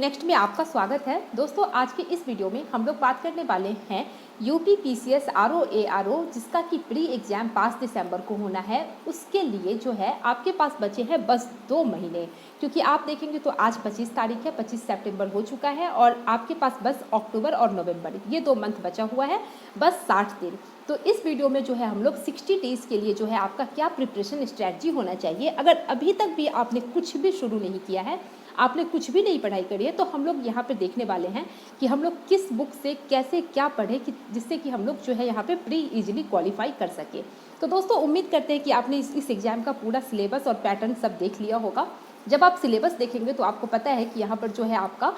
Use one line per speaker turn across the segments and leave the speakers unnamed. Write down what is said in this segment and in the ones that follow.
Next में आपका स्वागत है। दोस्तों आज के इस वीडियो में हम लोग बात करने वाले हैं यूपी पीसीएस आरओ जिसका कि प्री एग्ज़ाम 5 दिसंबर को होना है। उसके लिए जो है आपके पास बचे हैं बस 2 महीने, क्योंकि आप देखेंगे तो आज 25 तारीख है, 25 सितंबर हो चुका है और आपके पास बस अक्टूबर और नवंबर ये 2 मंथ बचा हुआ है, बस 60 दिन। तो इस वीडियो में जो है हम लोग 60 डेज़ के लिए जो है आपका क्या प्रिपरेशन स्ट्रैटेजी होना चाहिए। अगर अभी तक भी आपने कुछ भी शुरू नहीं किया है, आपने कुछ भी नहीं पढ़ाई करी है, तो हम लोग यहाँ पे देखने वाले हैं कि हम लोग किस बुक से कैसे क्या पढ़े कि जिससे कि हम लोग जो है यहाँ पे प्री इजीली क्वालिफाई कर सके। तो दोस्तों उम्मीद करते हैं कि आपने इस एग्ज़ाम का पूरा सिलेबस और पैटर्न सब देख लिया होगा। जब आप सिलेबस देखेंगे तो आपको पता है कि यहाँ पर जो है आपका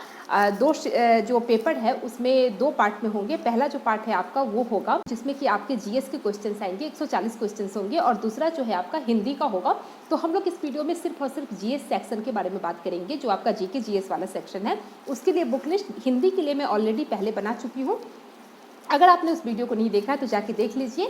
जो पेपर है उसमें 2 पार्ट में होंगे। पहला जो पार्ट है आपका वो होगा जिसमें कि आपके जीएस के क्वेश्चंस आएंगे, 140 क्वेश्चंस होंगे, और दूसरा जो है आपका हिंदी का होगा। तो हम लोग इस वीडियो में सिर्फ और सिर्फ जीएस सेक्शन के बारे में बात करेंगे, जो आपका जीके जीएस वाला सेक्शन है। उसके लिए बुक लिस्ट हिंदी के लिए मैं ऑलरेडी पहले बना चुकी हूँ। अगर आपने उस वीडियो को नहीं देखा है तो जाके देख लीजिए।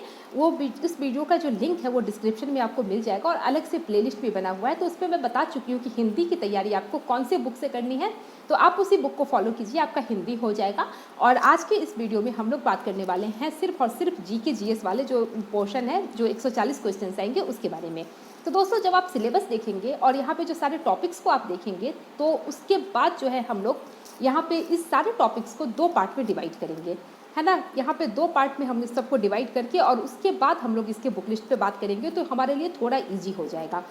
इस वीडियो का जो लिंक है वो डिस्क्रिप्शन में आपको मिल जाएगा, और अलग से प्लेलिस्ट भी बना हुआ है। तो उस पर मैं बता चुकी हूँ कि हिंदी की तैयारी आपको कौन से बुक से करनी है, तो आप उसी बुक को फॉलो कीजिए, आपका हिंदी हो जाएगा। और आज के इस वीडियो में हम लोग बात करने वाले हैं सिर्फ और सिर्फ जीके जीएस वाले जो पोर्शन है, जो 140 क्वेश्चन आएंगे उसके बारे में। तो दोस्तों जब आप सिलेबस देखेंगे और यहाँ पे जो सारे टॉपिक्स को आप देखेंगे, तो उसके बाद जो है हम लोग यहाँ पे इस सारे टॉपिक्स को 2 पार्ट में डिवाइड करेंगे, है ना। यहाँ पे 2 पार्ट में हम इस सबको डिवाइड करके और उसके बाद हम लोग इसके बुक लिस्ट पे बात करेंगे, तो हमारे लिए थोड़ा इजी हो जाएगा।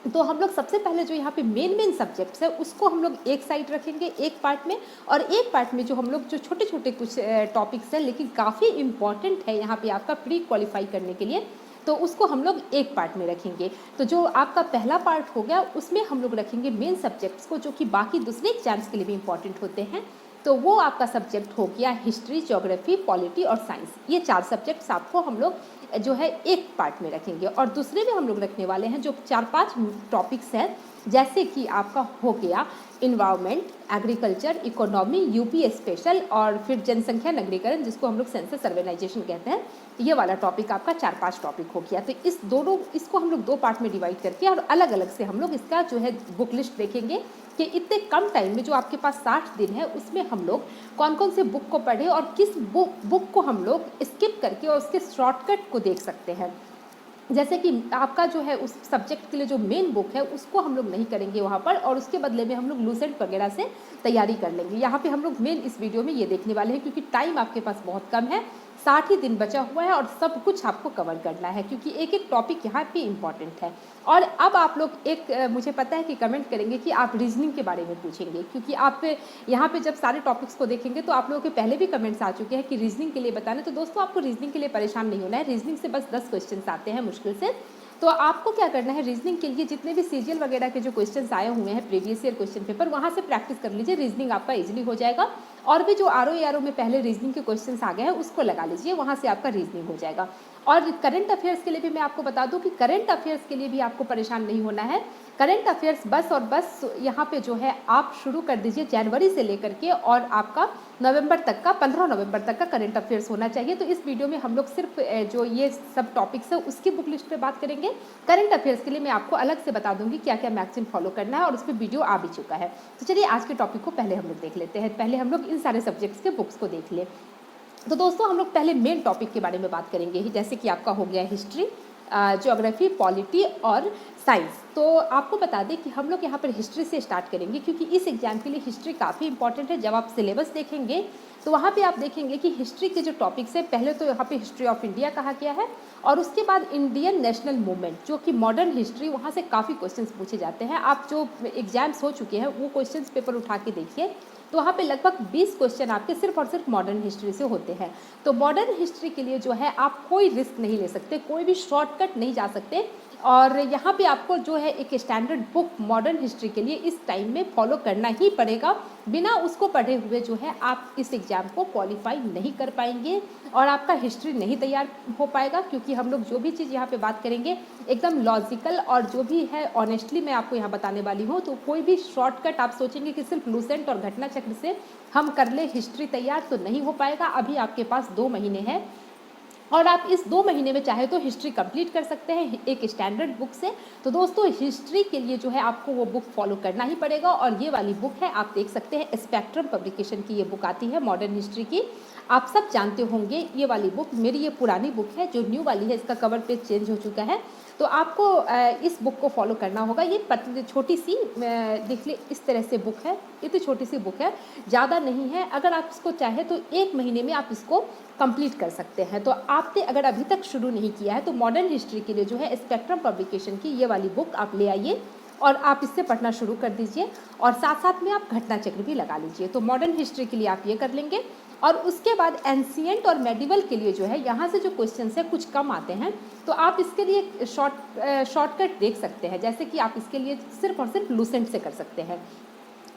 तो हम लोग सबसे पहले जो यहाँ पे मेन सब्जेक्ट्स है उसको हम लोग एक साइड रखेंगे एक पार्ट में, और एक पार्ट में जो हम लोग जो छोटे छोटे कुछ टॉपिक्स हैं लेकिन काफ़ी इंपॉर्टेंट है यहाँ पे आपका प्री क्वालिफाई करने के लिए, तो उसको हम लोग एक पार्ट में रखेंगे। तो जो आपका पहला पार्ट हो गया उसमें हम लोग रखेंगे मेन सब्जेक्ट्स को, जो कि बाकी दूसरे एग्जाम्स के लिए भी इंपॉर्टेंट होते हैं। तो वो आपका सब्जेक्ट हो गया हिस्ट्री, ज्योग्राफी, पॉलिटी और साइंस। ये 4 सब्जेक्ट्स आपको हम लोग जो है एक पार्ट में रखेंगे, और दूसरे में हम लोग रखने वाले हैं जो 4-5 टॉपिक्स हैं, जैसे कि आपका हो गया environment, agriculture, economy, UP special, और फिर जनसंख्या नगरीकरण, जिसको हम लोग सेंसस अर्बनाइजेशन कहते हैं। ये वाला टॉपिक आपका 4-5 टॉपिक हो गया। तो इसको हम लोग 2 पार्ट में डिवाइड करके और अलग अलग से हम लोग इसका जो है बुक लिस्ट देखेंगे कि इतने कम टाइम में जो आपके पास 60 दिन है उसमें हम लोग कौन कौन से बुक को पढ़े और किस बुक को हम लोग स्किप करके और उसके शॉर्टकट को देख सकते हैं। जैसे कि आपका जो है उस सब्जेक्ट के लिए जो मेन बुक है उसको हम लोग नहीं करेंगे वहाँ पर, और उसके बदले में हम लोग लूसेंट वगैरह से तैयारी कर लेंगे। यहाँ पे हम लोग मेन इस वीडियो में ये देखने वाले हैं, क्योंकि टाइम आपके पास बहुत कम है, 60 ही दिन बचा हुआ है और सब कुछ आपको कवर करना है, क्योंकि एक एक टॉपिक यहाँ पे इम्पॉर्टेंट है। और अब आप लोग मुझे पता है कि कमेंट करेंगे कि आप रीजनिंग के बारे में पूछेंगे, क्योंकि आप यहाँ पे जब सारे टॉपिक्स को देखेंगे तो आप लोगों के पहले भी कमेंट्स आ चुके हैं कि रीजनिंग के लिए बताना। तो दोस्तों आपको रीजनिंग के लिए परेशान नहीं होना है, रीजनिंग से बस 10 क्वेश्चन आते हैं मुश्किल से। तो आपको क्या करना है, रीजनिंग के लिए जितने भी सीजीएल वगैरह के जो क्वेश्चंस आए हुए हैं प्रीवियस ईयर क्वेश्चन पेपर, वहाँ से प्रैक्टिस कर लीजिए, रीजनिंग आपका इजीली हो जाएगा। और भी जो आरओ में पहले रीजनिंग के क्वेश्चंस आ गए हैं उसको लगा लीजिए, वहाँ से आपका रीजनिंग हो जाएगा। और करंट अफेयर्स के लिए भी मैं आपको बता दूं कि करंट अफेयर्स के लिए भी आपको परेशान नहीं होना है। करंट अफेयर्स बस और बस यहाँ पे जो है आप शुरू कर दीजिए जनवरी से लेकर के, और आपका नवंबर तक का 15 नवंबर तक का करंट अफेयर्स होना चाहिए। तो इस वीडियो में हम लोग सिर्फ जो ये सब टॉपिक्स है उसकी बुक लिस्ट पे बात करेंगे। करंट अफेयर्स के लिए मैं आपको अलग से बता दूंगी क्या क्या मैगजीन फॉलो करना है, और उस पर वीडियो आ भी चुका है। तो चलिए आज के टॉपिक को पहले हम लोग देख लेते हैं। पहले हम लोग इन सारे सब्जेक्ट्स के बुक्स को देख लें। तो दोस्तों हम लोग पहले मेन टॉपिक के बारे में बात करेंगे, जैसे कि आपका हो गया हिस्ट्री, ज्योग्राफी, पॉलिटी और साइंस। तो आपको बता दें कि हम लोग यहाँ पर हिस्ट्री से स्टार्ट करेंगे, क्योंकि इस एग्जाम के लिए हिस्ट्री काफ़ी इंपॉर्टेंट है। जब आप सिलेबस देखेंगे तो वहाँ पे आप देखेंगे कि हिस्ट्री के जो टॉपिक्स है, पहले तो यहाँ पे हिस्ट्री ऑफ इंडिया कहा गया है, और उसके बाद इंडियन नेशनल मूवमेंट, जो कि मॉडर्न हिस्ट्री, वहाँ से काफ़ी क्वेश्चंस पूछे जाते हैं। आप जो एग्जाम्स हो चुके हैं वो क्वेश्चंस पेपर उठा के देखिए, तो वहाँ पे लगभग 20 क्वेश्चन आपके सिर्फ और सिर्फ मॉडर्न हिस्ट्री से होते हैं। तो मॉडर्न हिस्ट्री के लिए जो है आप कोई रिस्क नहीं ले सकते, कोई भी शॉर्टकट नहीं जा सकते, और यहाँ पे आपको जो है एक स्टैंडर्ड बुक मॉडर्न हिस्ट्री के लिए इस टाइम में फॉलो करना ही पड़ेगा। बिना उसको पढ़े हुए जो है आप इस एग्ज़ाम को क्वालिफाई नहीं कर पाएंगे, और आपका हिस्ट्री नहीं तैयार हो पाएगा, क्योंकि हम लोग जो भी चीज़ यहाँ पे बात करेंगे एकदम लॉजिकल और जो भी है ऑनेस्टली मैं आपको यहाँ बताने वाली हूँ। तो कोई भी शॉर्टकट आप सोचेंगे कि सिर्फ लूसेंट और घटना चक्र से हम कर ले हिस्ट्री तैयार, तो नहीं हो पाएगा। अभी आपके पास 2 महीने हैं और आप इस 2 महीने में चाहे तो हिस्ट्री कंप्लीट कर सकते हैं एक स्टैंडर्ड बुक से। तो दोस्तों हिस्ट्री के लिए जो है आपको वो बुक फॉलो करना ही पड़ेगा। और ये वाली बुक है, आप देख सकते हैं स्पेक्ट्रम पब्लिकेशन की ये बुक आती है मॉडर्न हिस्ट्री की। आप सब जानते होंगे ये वाली बुक, मेरी ये पुरानी बुक है, जो न्यू वाली है इसका कवर पेज चेंज हो चुका है। तो आपको इस बुक को फॉलो करना होगा। ये छोटी सी देख ले इस तरह से बुक है, इतनी छोटी सी बुक है, ज़्यादा नहीं है। अगर आप इसको चाहे तो 1 महीने में आप इसको कंप्लीट कर सकते हैं। तो आपने अगर अभी तक शुरू नहीं किया है तो मॉडर्न हिस्ट्री के लिए जो है स्पेक्ट्रम पब्लिकेशन की ये वाली बुक आप ले आइए और आप इससे पढ़ना शुरू कर दीजिए। और साथ साथ में आप घटना चक्र भी लगा लीजिए। तो मॉडर्न हिस्ट्री के लिए आप ये कर लेंगे। और उसके बाद एंशिएंट और मेडिवल के लिए जो है यहाँ से जो क्वेश्चंस है कुछ कम आते हैं, तो आप इसके लिए शॉर्टकट देख सकते हैं। जैसे कि आप इसके लिए सिर्फ और सिर्फ लूसेंट से कर सकते हैं।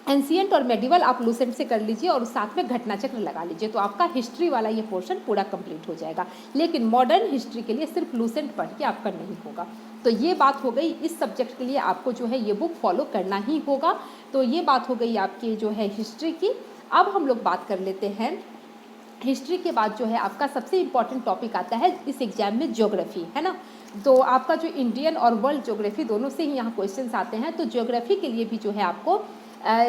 एंशिएंट और मेडिवल आप लूसेंट से कर लीजिए और साथ में घटना चक्र लगा लीजिए, तो आपका हिस्ट्री वाला ये पोर्शन पूरा कंप्लीट हो जाएगा। लेकिन मॉडर्न हिस्ट्री के लिए सिर्फ लूसेंट पढ़ के आपका नहीं होगा। तो ये बात हो गई, इस सब्जेक्ट के लिए आपको जो है ये बुक फॉलो करना ही होगा। तो ये बात हो गई आपकी जो है हिस्ट्री की। अब हम लोग बात कर लेते हैं हिस्ट्री के बाद जो है आपका सबसे इम्पॉर्टेंट टॉपिक आता है इस एग्जाम में, ज्योग्राफी, है ना। तो आपका जो इंडियन और वर्ल्ड ज्योग्राफी दोनों से ही यहाँ क्वेश्चंस आते हैं। तो ज्योग्राफी के लिए भी जो है आपको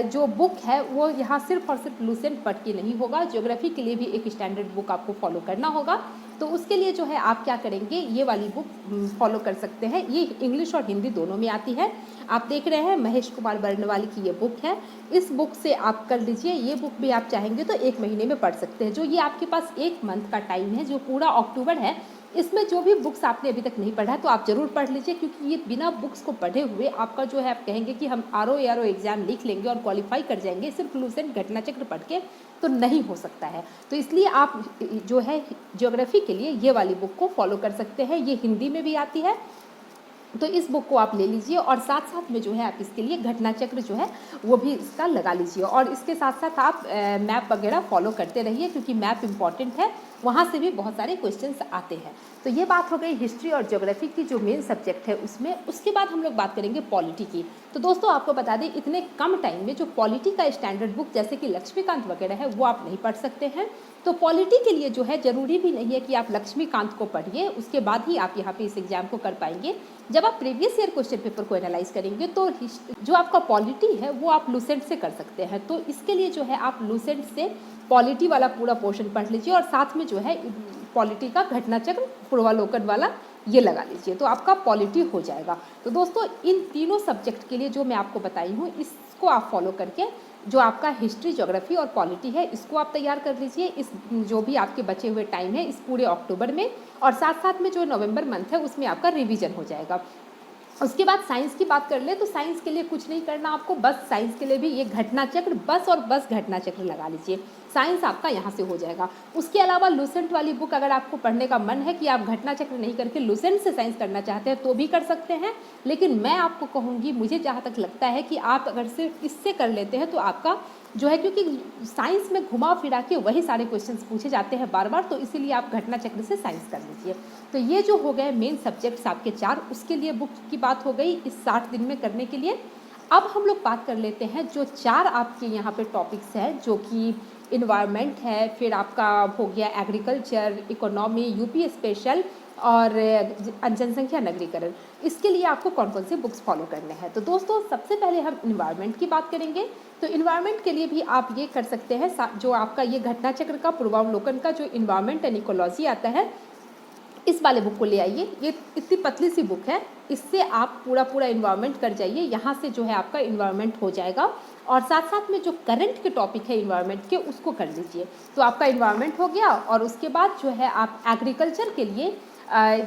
जो बुक है वो यहाँ सिर्फ और सिर्फ लूसेंट पढ़ के नहीं होगा। ज्योग्राफी के लिए भी एक स्टैंडर्ड बुक आपको फॉलो करना होगा। तो उसके लिए जो है आप क्या करेंगे, ये वाली बुक फॉलो कर सकते हैं। ये इंग्लिश और हिंदी दोनों में आती है। आप देख रहे हैं महेश कुमार बर्नवाल की ये बुक है। इस बुक से आप कर लीजिए। ये बुक भी आप चाहेंगे तो 1 महीने में पढ़ सकते हैं। जो ये आपके पास 1 मंथ का टाइम है, जो पूरा अक्टूबर है, इसमें जो भी बुक्स आपने अभी तक नहीं पढ़ा तो आप ज़रूर पढ़ लीजिए। क्योंकि ये बिना बुक्स को पढ़े हुए आपका जो है, आप कहेंगे कि हम आरओ एग्ज़ाम लिख लेंगे और क्वालिफाई कर जाएंगे सिर्फ लूसेंट घटना चक्र पढ़ के, तो नहीं हो सकता है। तो इसलिए आप जो है ज्योग्राफी के लिए ये वाली बुक को फॉलो कर सकते हैं। ये हिंदी में भी आती है, तो इस बुक को आप ले लीजिए। और साथ साथ में जो है आप इसके लिए घटना चक्र जो है वो भी इसका लगा लीजिए। और इसके साथ साथ आप मैप वगैरह फॉलो करते रहिए, क्योंकि मैप इंपॉर्टेंट है, वहाँ से भी बहुत सारे क्वेश्चंस आते हैं। तो ये बात हो गई हिस्ट्री और ज्योग्राफी की जो मेन सब्जेक्ट है उसमें। उसके बाद हम लोग बात करेंगे पॉलिटी की। तो दोस्तों आपको बता दें, इतने कम टाइम में जो पॉलिटी का स्टैंडर्ड बुक जैसे कि लक्ष्मीकांत वगैरह है वो आप नहीं पढ़ सकते हैं। तो पॉलिटी के लिए जो है ज़रूरी भी नहीं है कि आप लक्ष्मीकांत को पढ़िए, उसके बाद ही आप यहाँ पे इस एग्ज़ाम को कर पाएंगे। जब आप प्रीवियस ईयर क्वेश्चन पेपर को एनालाइज करेंगे तो जो आपका पॉलिटी है वो आप लूसेंट से कर सकते हैं। तो इसके लिए जो है आप लूसेंट से पॉलिटी वाला पूरा पोर्शन पढ़ लीजिए और साथ में जो है पॉलिटी का घटना चक्र पूर्वालोकन वाला ये लगा लीजिए, तो आपका पॉलिटी हो जाएगा। तो दोस्तों इन तीनों सब्जेक्ट के लिए जो मैं आपको बताई हूँ, इसको आप फॉलो करके जो आपका हिस्ट्री, ज्योग्राफी और पॉलिटी है इसको आप तैयार कर लीजिए। इस जो भी आपके बचे हुए टाइम है इस पूरे अक्टूबर में, और साथ साथ में जो नवंबर मंथ है उसमें आपका रिवीजन हो जाएगा। उसके बाद साइंस की बात कर ले तो साइंस के लिए कुछ नहीं करना आपको, बस साइंस के लिए भी ये घटना चक्र बस और बस घटना चक्र लगा लीजिए, साइंस आपका यहाँ से हो जाएगा। उसके अलावा लूसेंट वाली बुक अगर आपको पढ़ने का मन है कि आप घटना चक्र नहीं करके लूसेंट से साइंस करना चाहते हैं तो भी कर सकते हैं। लेकिन मैं आपको कहूँगी, मुझे जहाँ तक लगता है कि आप अगर सिर्फ इससे कर लेते हैं तो आपका जो है, क्योंकि साइंस में घुमा फिरा के वही सारे क्वेश्चंस पूछे जाते हैं बार बार, तो इसीलिए आप घटना चक्र से साइंस कर लीजिए। तो ये जो हो गए मेन सब्जेक्ट्स आपके 4, उसके लिए बुक की बात हो गई इस 60 दिन में करने के लिए। अब हम लोग बात कर लेते हैं जो 4 आपके यहाँ पे टॉपिक्स हैं, जो कि इन्वायरमेंट है, फिर आपका हो गया एग्रीकल्चर, इकोनॉमी, यूपी स्पेशल और जनसंख्या नगरीकरण। इसके लिए आपको कौन कौन से बुक्स फॉलो करने हैं। तो दोस्तों सबसे पहले हम इन्वायरमेंट की बात करेंगे। तो इन्वायरमेंट के लिए भी आप ये कर सकते हैं, जो आपका ये घटना चक्र का पूर्वावलोकन का जो इन्वायरमेंट एंड इकोलॉजी आता है, इस वाले बुक को ले आइए। ये इतनी पतली सी बुक है, इससे आप पूरा इन्वायरमेंट कर जाइए। यहाँ से जो है आपका इन्वायरमेंट हो जाएगा और साथ साथ में जो करंट के टॉपिक है इन्वायरमेंट के उसको कर लीजिए, तो आपका इन्वायरमेंट हो गया। और उसके बाद जो है आप एग्रीकल्चर के लिए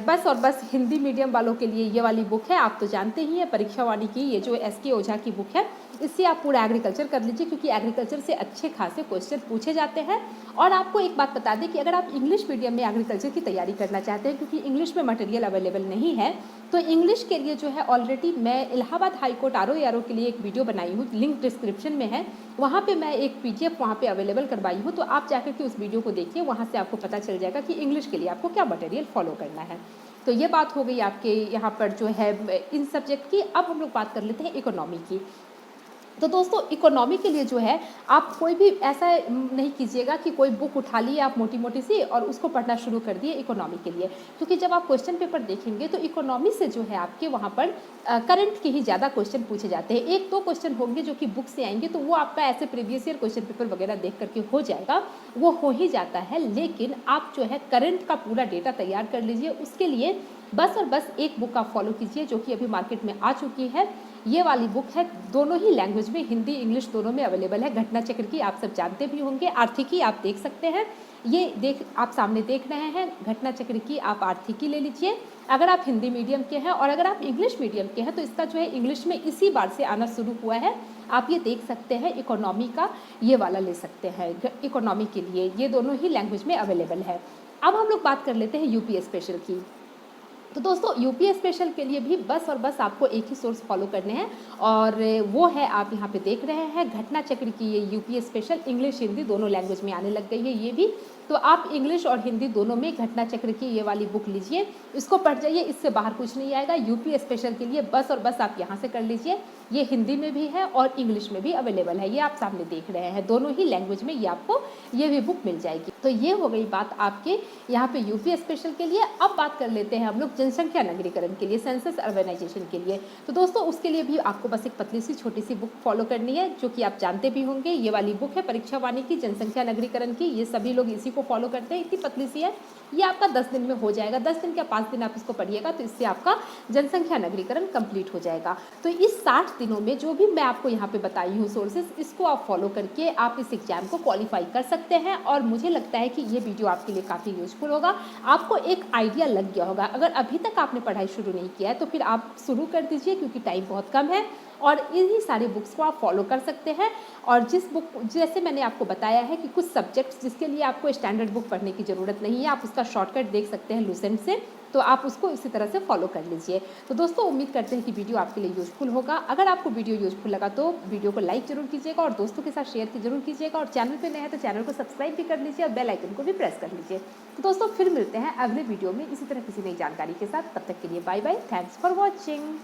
बस और बस हिंदी मीडियम वालों के लिए ये वाली बुक है, आप तो जानते ही हैं, परीक्षा वाणी की, ये जो एसके ओझा की बुक है, इससे आप पूरा एग्रीकल्चर कर लीजिए, क्योंकि एग्रीकल्चर से अच्छे खासे क्वेश्चन पूछे जाते हैं। और आपको एक बात बता दें कि अगर आप इंग्लिश मीडियम में एग्रीकल्चर की तैयारी करना चाहते हैं, क्योंकि इंग्लिश में मटेरियल अवेलेबल नहीं है, तो इंग्लिश के लिए जो है ऑलरेडी मैं इलाहाबाद हाईकोर्ट आरओ के लिए एक वीडियो बनाई हूँ, लिंक डिस्क्रिप्शन में है, वहाँ पे मैं एक PDF वहाँ पे अवेलेबल करवाई हूँ, तो आप जाकर के उस वीडियो को देखिए, वहाँ से आपको पता चल जाएगा कि इंग्लिश के लिए आपको क्या मटेरियल फॉलो करना है। तो ये बात हो गई आपके यहाँ पर जो है इन सब्जेक्ट की। अब हम लोग बात कर लेते हैं इकोनॉमी की। तो दोस्तों इकोनॉमी के लिए जो है आप कोई भी ऐसा नहीं कीजिएगा कि कोई बुक उठा लिए आप मोटी मोटी सी और उसको पढ़ना शुरू कर दिए इकोनॉमी के लिए, क्योंकि जब आप क्वेश्चन पेपर देखेंगे तो इकोनॉमी से जो है आपके वहाँ पर करंट के ही ज़्यादा क्वेश्चन पूछे जाते हैं। एक दो क्वेश्चन होंगे जो कि बुक से आएंगे तो वो आपका ऐसे प्रीवियस ईयर क्वेश्चन पेपर वगैरह देख करके हो जाएगा, वो हो ही जाता है। लेकिन आप जो है करंट का पूरा डेटा तैयार कर लीजिए, उसके लिए बस और बस एक बुक आप फॉलो कीजिए जो कि अभी मार्केट में आ चुकी है। ये वाली बुक है, दोनों ही लैंग्वेज में, हिंदी इंग्लिश दोनों में अवेलेबल है। घटना चक्र की आप सब जानते भी होंगे, आर्थिकी आप देख सकते हैं, ये आप सामने देख रहे हैं। घटना चक्र की आप आर्थिकी ले लीजिए अगर आप हिंदी मीडियम के हैं, और अगर आप इंग्लिश मीडियम के हैं तो इसका जो है इंग्लिश में इसी बार से आना शुरू हुआ है। आप ये देख सकते हैं, इकोनॉमी का ये वाला ले सकते हैं, इकोनॉमी के लिए ये दोनों ही लैंग्वेज में अवेलेबल है। अब हम लोग बात कर लेते हैं यूपी स्पेशल की। तो दोस्तों यूपी स्पेशल के लिए भी बस और बस आपको एक ही सोर्स फॉलो करने हैं, और वो है आप यहाँ पे देख रहे हैं घटना चक्र की ये यूपी स्पेशल, इंग्लिश हिंदी दोनों लैंग्वेज में आने लग गई है ये भी। तो आप इंग्लिश और हिंदी दोनों में घटना चक्र की ये वाली बुक लीजिए, इसको पढ़ जाइए, इससे बाहर कुछ नहीं आएगा। यूपी स्पेशल के लिए बस और बस आप यहाँ से कर लीजिए, ये हिंदी में भी है और इंग्लिश में भी अवेलेबल है, ये आप सामने देख रहे हैं, दोनों ही लैंग्वेज में ये आपको ये भी बुक मिल जाएगी। तो ये हो गई बात आपके यहाँ पे यूपी स्पेशल के लिए। अब बात कर लेते हैं हम लोग जनसंख्या नगरीकरण के लिए, सेंसस अर्बनाइजेशन के लिए। तो दोस्तों उसके लिए भी आपको बस एक पतली सी छोटी सी बुक फॉलो करनी है जो कि आप जानते भी होंगे, ये वाली बुक है परीक्षा वाणी की, जनसंख्या नगरीकरण की। ये सभी लोग इसी को फॉलो करते हैं, इतनी पतली सी है, ये आपका 10 दिन में हो जाएगा। 10 दिन क्या 5 दिन आप इसको पढ़िएगा तो इससे आपका जनसंख्या नगरीकरण कंप्लीट हो जाएगा। तो इस 60 दिनों में जो भी मैं आपको यहाँ पे बताई हूँ सोर्सेज, इसको आप फॉलो करके आप इस एग्जाम को क्वालिफाई कर सकते हैं। और मुझे लगता है कि ये वीडियो आपके लिए काफ़ी यूजफुल होगा, आपको एक आइडिया लग गया होगा। अगर अभी तक आपने पढ़ाई शुरू नहीं किया है तो फिर आप शुरू कर दीजिए, क्योंकि टाइम बहुत कम है और इन्हीं सारी बुक्स को आप फॉलो कर सकते हैं। और जिस बुक, जैसे मैंने आपको बताया है कि कुछ सब्जेक्ट्स जिसके लिए आपको स्टैंडर्ड बुक पढ़ने की ज़रूरत नहीं है, आप उसका शॉर्टकट देख सकते हैं लूसेंट से, तो आप उसको इसी तरह से फॉलो कर लीजिए। तो दोस्तों उम्मीद करते हैं कि वीडियो आपके लिए यूजफुल होगा। अगर आपको वीडियो यूजफुल लगा तो वीडियो को लाइक जरूर कीजिएगा और दोस्तों के साथ शेयर जरूर कीजिएगा, और चैनल पे नए हैं तो चैनल को सब्सक्राइब भी कर लीजिए और बेल आइकन को भी प्रेस कर लीजिए। तो दोस्तों फिर मिलते हैं अगले वीडियो में इसी तरह किसी नई जानकारी के साथ, तब तक के लिए bye bye, thanks for watching.